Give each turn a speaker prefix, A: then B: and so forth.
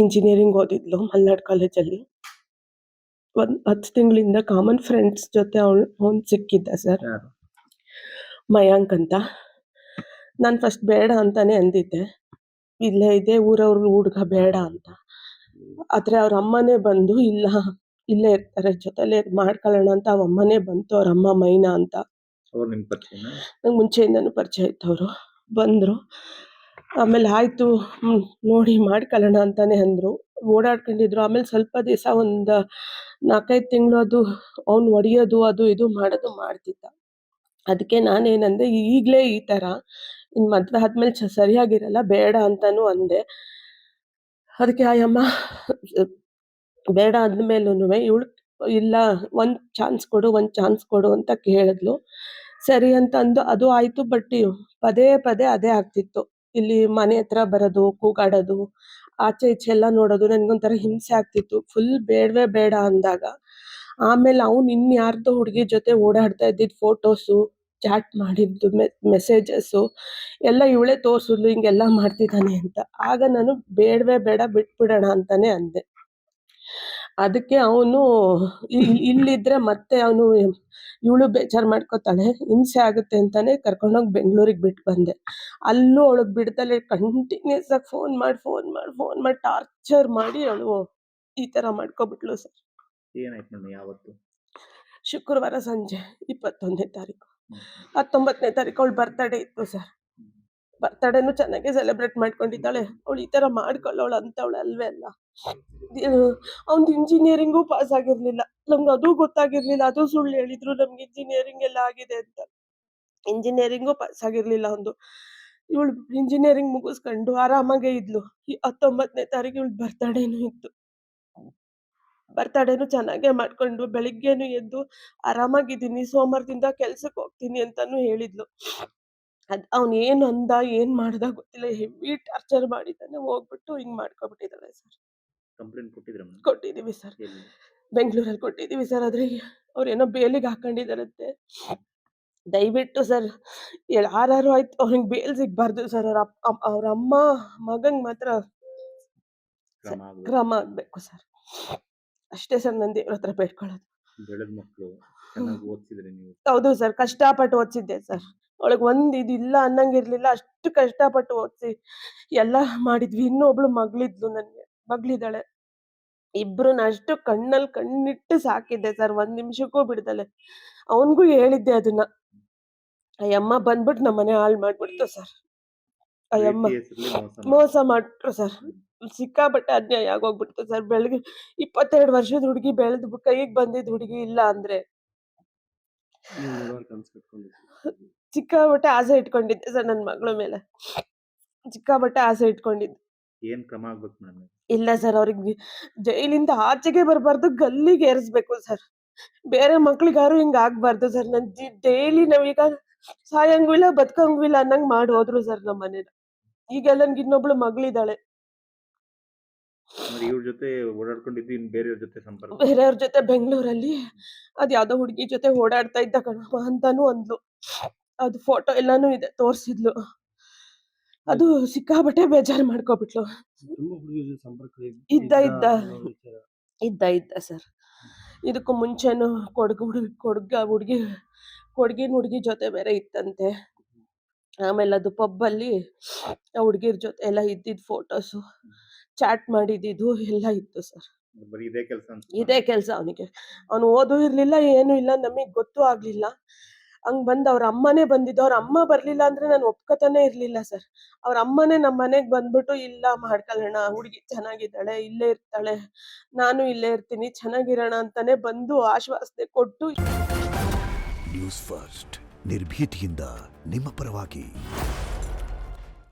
A: Engineering ಓದಿದ್ಲು Malnad ಕಾಲೇಜಲ್ಲಿ. ಒಂದು 10 ತಿಂಗಳಿಂದ ಕಾಮನ್ ಫ್ರೆಂಡ್ಸ್ ಜೊತೆ ಅವ್ನು ಸಿಕ್ಕಿದ್ದ ಸರ್.
B: ಯಾರು?
A: ಮಯಾಂಕ್ ಅಂತ. ನಾನು ಫಸ್ಟ್ ಬೇಡ ಅಂತಾನೆ ಅಂದಿದ್ದೆ. ಇಲ್ಲೇ ಇದೇ ಊರವ್ರ ಹುಡುಗ ಬೇಡ ಅಂತ. ಆದ್ರೆ ಅವ್ರ ಅಮ್ಮನೇ ಬಂದು ಇಲ್ಲ ಇಲ್ಲೇ ಇರ್ತಾರೆ ಜೊತೆಲೇ ಮಾಡ್ಕೊಳ್ಳೋಣ ಅಂತ ಅವ್ರ ಅಮ್ಮನೇ ಬಂತು. ಅವ್ರ ಅಮ್ಮ ಮೈನಾ ಅಂತ.
B: ಅವ್ರು ನಿಮ್ಗೆ ಪರಿಚಯನಾ?
A: ನಂಗೆ ಮುಂಚೆಯಿಂದನೂ ಪರಿಚಯ ಇತ್ತು. ಅವರು ಬಂದರು. ಆಮೇಲೆ ಆಯಿತು ನೋಡಿ ಮಾಡ್ಕೊಳ್ಳೋಣ ಅಂತಾನೆ ಅಂದರು. ಓಡಾಡ್ಕೊಂಡಿದ್ರು. ಆಮೇಲೆ ಸ್ವಲ್ಪ ದಿವಸ ಒಂದು 4-5 ತಿಂಗಳು ಅದು ಅವ್ನು ಹೊಡಿಯೋದು ಅದು ಇದು ಮಾಡೋದು ಮಾಡ್ತಿದ್ದ. ಅದಕ್ಕೆ ನಾನೇನಂದೆ, ಈಗಲೇ ಈ ಥರ ಇನ್ನು ಮದುವೆ ಆದ್ಮೇಲೆ ಸರಿಯಾಗಿರಲ್ಲ ಬೇಡ ಅಂತಾನೂ ಅಂದೆ. ಅದಕ್ಕೆ ಆಯಮ್ಮ ಬೇಡ ಅಂದಮೇಲೂನುವೆ ಇವಳು ಇಲ್ಲ ಒಂದು ಚಾನ್ಸ್ ಕೊಡು ಅಂತ ಕೇಳಿದ್ಲು. ಸರಿ ಅಂತ ಅಂದು ಅದು ಆಯಿತು. ಬಟ್ ಪದೇ ಪದೇ ಅದೇ ಆಗ್ತಿತ್ತು. ಇಲ್ಲಿ ಮನೆ ಹತ್ರ ಬರೋದು, ಕೂಗಾಡೋದು, ಆಚೆ ಈಚೆ ಎಲ್ಲ ನೋಡೋದು. ನನಗೊಂಥರ ಹಿಂಸೆ ಆಗ್ತಿತ್ತು. ಫುಲ್ ಬೇಡವೇ ಬೇಡ ಅಂದಾಗ ಆಮೇಲೆ ಅವ್ನು ಇನ್ಯಾರ್ದೋ ಹುಡುಗಿ ಜೊತೆ ಓಡಾಡ್ತಾ ಇದ್ದಿದ್ದು ಫೋಟೋಸು, ಚಾಟ್ ಮಾಡಿದ್ದು ಮೆಸೇಜಸ್ಸು ಎಲ್ಲ ಇವಳೇ ತೋರಿಸಿದ್ಲು ಹಿಂಗೆಲ್ಲ ಮಾಡ್ತಿದ್ದಾನೆ ಅಂತ. ಆಗ ನಾನು ಬೇಡವೇ ಬೇಡ ಬಿಟ್ಬಿಡೋಣ ಅಂತಾನೆ ಅಂದೆ. ಅದಕ್ಕೆ ಅವನು ಇಲ್ಲಿದ್ರೆ ಮತ್ತೆ ಅವನು ಇವಳು ಬೇಜಾರು ಮಾಡ್ಕೋತಾಳೆ, ಹಿಂಸೆ ಆಗುತ್ತೆ ಅಂತಾನೆ ಕರ್ಕೊಂಡೋಗಿ ಬೆಂಗಳೂರಿಗೆ ಬಿಟ್ಟು ಬಂದೆ. ಅಲ್ಲೂ ಅವಳಿಗೆ ಬಿಡ್ದಲೆ ಕಂಟಿನ್ಯೂಸ್ ಆಗಿ ಫೋನ್ ಮಾಡಿ ಟಾರ್ಚರ್ ಮಾಡಿ ಅವಳು ಈ ಥರ ಮಾಡ್ಕೊಬಿಟ್ಲು ಸರ್.
B: ಏನಾಯ್ತು ಮೇಡಮ್ ಯಾವತ್ತು?
A: ಶುಕ್ರವಾರ ಸಂಜೆ 21ನೇ ತಾರೀಕು. 19ನೇ ತಾರೀಕು ಅವಳು ಬರ್ತಡೇ ಇತ್ತು ಸರ್. ಬರ್ತಡೇನು ಚೆನ್ನಾಗಿ ಸೆಲೆಬ್ರೇಟ್ ಮಾಡ್ಕೊಂಡಿದ್ದಾಳೆ. ಅವಳು ಈ ಥರ ಮಾಡ್ಕೊಳ್ಳೋಳು ಅಂತವಳು ಅಲ್ವೇ ಅಲ್ಲ. ಅವ್ನು ಇಂಜಿನಿಯರಿಂಗು ಪಾಸ್ ಆಗಿರ್ಲಿಲ್ಲ. ನಮ್ಗೆ ಅದು ಗೊತ್ತಾಗಿರ್ಲಿಲ್ಲ. ಅದು ಸುಳ್ಳು ಹೇಳಿದ್ರು ನಮ್ಗೆ ಇಂಜಿನಿಯರಿಂಗ್ ಎಲ್ಲ ಆಗಿದೆ ಅಂತ. ಇಂಜಿನಿಯರಿಂಗು ಪಾಸ್ ಆಗಿರ್ಲಿಲ್ಲ ಅವ್ನು. ಇವಳು ಇಂಜಿನಿಯರಿಂಗ್ ಮುಗಿಸ್ಕೊಂಡು ಆರಾಮಾಗೇ ಇದ್ಲು. 19ನೇ ತಾರೀಕು ಇವಳು ಬರ್ತಡೇನು ಇತ್ತು. ಬರ್ತಡೇನು ಚೆನ್ನಾಗೇ ಮಾಡ್ಕೊಂಡು ಬೆಳಿಗ್ಗೆನು ಎದ್ದು ಆರಾಮಾಗಿದ್ದೀನಿ, ಸೋಮವಾರದಿಂದ ಕೆಲ್ಸಕ್ಕೆ ಹೋಗ್ತೀನಿ ಅಂತಾನು ಹೇಳಿದ್ಲು. ಅವ್ನು ಏನು ಅಂದ ಏನ್ ಮಾಡ್ದ ಗೊತ್ತಿಲ್ಲ. ಹೆವಿ ಟಾರ್ಚರ್ ಮಾಡಿದ್ದಾನೆ. ಹೋಗ್ಬಿಟ್ಟು ಹಿಂಗ್ ಮಾಡ್ಕೊಬಿಟ್ಟಿದ್ದಾಳೆ ಸರ್.
B: ಕಂಪ್ಲೇಂಟ್ ಕೊಟ್ಟಿದ್ರಾ ಮೇಡಮ್?
A: ಕೊಟ್ಟಿದೀವಿ ಸರ್. ಬೆಂಗಳೂರಲ್ಲಿ ಕೊಟ್ಟಿದೀವಿ ಸರ್. ಆದ್ರೆ ಅವ್ರೇನೋ ಬೇಲಿಗೆ ಹಾಕೊಂಡಿದಾರಂತೆ. ದಯವಿಟ್ಟು ಸರ್ ಯಾರು ಆಯ್ತು ಅವ್ನಿಗೆ ಬೇಲ್ ಸಿಗ್ಬಾರ್ದು ಸರ್. ಅವ್ರ ಅಮ್ಮ ಮಗಂಗ್ ಮಾತ್ರ ಕ್ರಮ ಆಗ್ಬೇಕು ಸರ್. ಅಷ್ಟೇ ಸರ್ ನಾನು ದೇವ್ರ ಹತ್ರ ಬೇಡ್ಕೊಳ್ಳೋದು.
B: ಬೆಳೆದ ಮಕ್ಕಳು ಚೆನ್ನಾಗಿ ಓದಿಸಿದ್ರಿ ನೀವು? ಹೌದು
A: ಸರ್, ಕಷ್ಟಪಟ್ಟು ಓದಿಸಿದ್ದೆ ಸರ್. ಅವಳಿಗೆ ಒಂದು ಇದಿಲ್ಲ ಅನ್ನಂಗಿರ್ಲಿಲ್ಲ. ಅಷ್ಟು ಕಷ್ಟಪಟ್ಟು ಓದಿಸಿ ಎಲ್ಲ ಮಾಡಿದ್ವಿ. ಇನ್ನೊಬ್ಳು ಮಗಳಿದ್ದಾಳೆ. ಇಬ್ರನ್ನ ಅಷ್ಟು ಕಣ್ಣಲ್ಲಿ ಕಣ್ಣಿಟ್ಟು ಸಾಕಿದ್ದೆ ಸರ್, 1 ನಿಮಿಷಕ್ಕೂ ಬಿಡ್ದಲೆ. ಅವನ್ಗೂ ಹೇಳಿದ್ದೆ ಅದನ್ನ. ಅಯ್ಯಮ್ಮ ಬಂದ್ಬಿಟ್ಟು ನಮ್ಮನೆ ಹಾಳು ಮಾಡ್ಬಿಡ್ತು ಸರ್. ಅಯ್ಯಮ್ಮ ಮೋಸ ಮಾಡ್ಬಿಟ್ರು ಸರ್. ಸಿಕ್ಕಾಪಟ್ಟೆ ಅನ್ಯಾಯ ಆಗೋಗ್ಬಿಡ್ತು ಸರ್. ಬೆಳಗ್ಗೆ 22 ವರ್ಷದ ಹುಡುಗಿ ಬೆಳೆದು ಕೈಗೆ ಬಂದಿದ್ದ ಹುಡುಗಿ ಇಲ್ಲ ಅಂದ್ರೆ ಸಿಕ್ಕಾಪಟ್ಟೆ ಆಸೆ ಇಟ್ಕೊಂಡಿದ್ದೆ ಸರ್ ನನ್ನ ಮಗಳ ಮೇಲೆ. ಸಿಕ್ಕಾಪಟ್ಟೆ ಆಸೆ ಇಟ್ಕೊಂಡಿದ್ದೆ.
B: ಏನ್ ಕ್ರಮ ಆಗ್ಬೇಕು ಮೇಡಮ್? ಇಲ್ಲ
A: ಸರ್, ಅವ್ರಿಗೆ ಜೈಲಿಂದ ಆಚೆಗೆ ಬರಬಾರ್ದು, ಗಲ್ಲಿಗೆ ಏರಿಸ್ಬೇಕು ಸರ್. ಬೇರೆ ಮಕ್ಳಿಗಾರು ಹಿಂಗ ಆಗ್ಬಾರ್ದು ಸರ್. ನನ್ ಡೈಲಿ ನಾವೀಗ ಸಾಯಂಗೂ ಇಲ್ಲ ಬದುಕಂಗೂ ಇಲ್ಲ ಅನ್ನಂಗ್ ಮಾಡಿ ಹೋದ್ರು ಸರ್ ನಮ್ಮ ಮನೇನ. ಈಗೆಲ್ಲ ನನ್ಗೆ ಇನ್ನೊಬ್ಳು ಮಗಳಿದ್ದಾಳೆ.
B: ಇವ್ರ ಜೊತೆ ಓಡಾಡ್ಕೊಂಡಿದ್ದು ಇನ್ ಬೇರೆಯವ್ರ ಜೊತೆ ಸಂಪರ್ಕ?
A: ಬೇರೆಯವ್ರ ಜೊತೆ ಬೆಂಗಳೂರಲ್ಲಿ ಅದ್ಯಾವ್ದೋ ಹುಡುಗಿ ಜೊತೆ ಓಡಾಡ್ತಾ ಇದ್ದ ಕಣಮ್ಮ ಅಂತಾನು ಅಂದ್ಲು. ಅದು ಫೋಟೋ ಎಲ್ಲಾನು ಇದೆ, ತೋರ್ಸಿದ್ಲು. ಅದು ಸಿಕ್ಕಾಪಟ್ಟೆ ಬೇಜಾರು ಮಾಡ್ಕೊಬಿಟ್ಲು. ಇದ್ದ ಸರ್. ಇದಕ್ಕೂ ಮುಂಚೆನು ಕೊಡಗಿನ ಹುಡುಗಿ ಜೊತೆ ಬೇರೆ ಇತ್ತಂತೆ. ಆಮೇಲೆ ಅದು ಪಬ್ಬಲ್ಲಿ ಆ ಹುಡುಗಿರ್ ಜೊತೆ ಎಲ್ಲ ಇದ್ದಿದ್ ಫೋಟೋಸು, ಚಾಟ್ ಮಾಡಿದ್ದು ಎಲ್ಲ ಇತ್ತು ಸರ್. ಇದೇ ಕೆಲಸ ಅವನಿಗೆ. ಅವನು ಓದೂ ಇರ್ಲಿಲ್ಲ, ಏನೂ ಇಲ್ಲ, ನಮಗ್ ಗೊತ್ತೂ ಆಗ್ಲಿಲ್ಲ. ಹಂಗ್ ಬಂದ್ ಅವ್ರ ಅಮ್ಮನೇ ಬಂದಿದ್ದು. ಅವ್ರ ಅಮ್ಮ ಬರ್ಲಿಲ್ಲ ಅಂದ್ರೆ ನಾನು ಒಪ್ಕೋತಾನೆ ಇರ್ಲಿಲ್ಲ ಸರ್. ಅವ್ರ ಅಮ್ಮನೇ ನಮ್ಮ ಮನೆಗ್ ಬಂದ್ಬಿಟ್ಟು ಇಲ್ಲ ಮಾಡ್ಕೊಳ್ಳೋಣ, ಹುಡುಗಿ ಚೆನ್ನಾಗಿದ್ದಾಳೆ, ಇಲ್ಲೇ ಇರ್ತಾಳೆ, ನಾನು ಇಲ್ಲೇ ಇರ್ತೀನಿ, ಚೆನ್ನಾಗಿರೋಣ ಅಂತಾನೆ ಬಂದು ಆಶ್ವಾಸನೆ ಕೊಟ್ಟು.
C: ನ್ಯೂಸ್ ಫಸ್ಟ್ ನಿರ್ಭೀತಿಯಿಂದ ನಿಮ್ಮ ಪರವಾಗಿ.